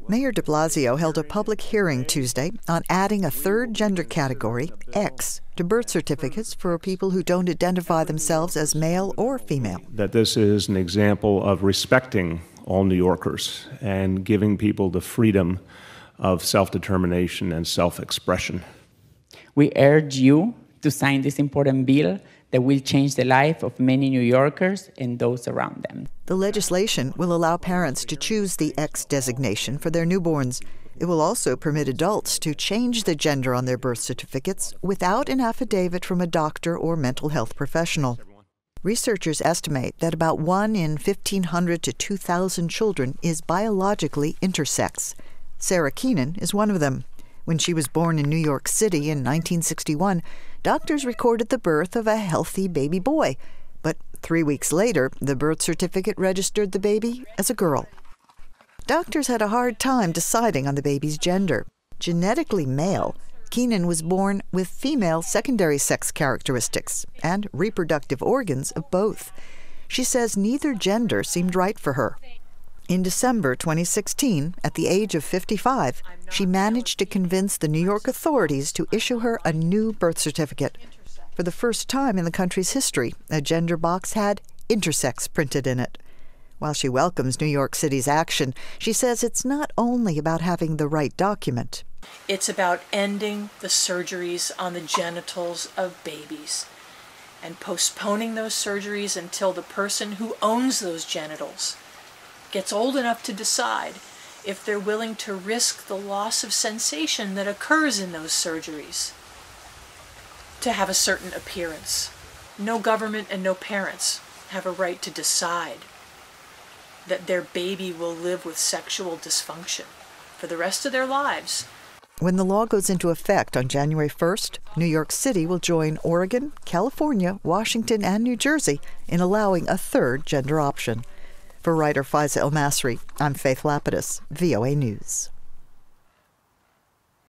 Mayor de Blasio held a public hearing Tuesday on adding a third gender category, X, to birth certificates for people who don't identify themselves as male or female. That this is an example of respecting all New Yorkers and giving people the freedom of self-determination and self-expression. We urge you to sign this important bill that will change the life of many New Yorkers and those around them. The legislation will allow parents to choose the X designation for their newborns. It will also permit adults to change the gender on their birth certificates without an affidavit from a doctor or mental health professional. Researchers estimate that about 1 in 1,500 to 2,000 children is biologically intersex. Sarah Keenan is one of them. When she was born in New York City in 1961, doctors recorded the birth of a healthy baby boy. But 3 weeks later, the birth certificate registered the baby as a girl. Doctors had a hard time deciding on the baby's gender. Genetically male, Keenan was born with female secondary sex characteristics and reproductive organs of both. She says neither gender seemed right for her. In December 2016, at the age of 55, she managed to convince the New York authorities to issue her a new birth certificate. For the first time in the country's history, a gender box had intersex printed in it. While she welcomes New York City's action, she says it's not only about having the right document. It's about ending the surgeries on the genitals of babies and postponing those surgeries until the person who owns those genitals gets old enough to decide if they're willing to risk the loss of sensation that occurs in those surgeries to have a certain appearance. No government and no parents have a right to decide that their baby will live with sexual dysfunction for the rest of their lives. When the law goes into effect on January 1st, New York City will join Oregon, California, Washington, and New Jersey in allowing a third gender option. For writer Faiza Elmasry, I'm Faith Lapidus, VOA News.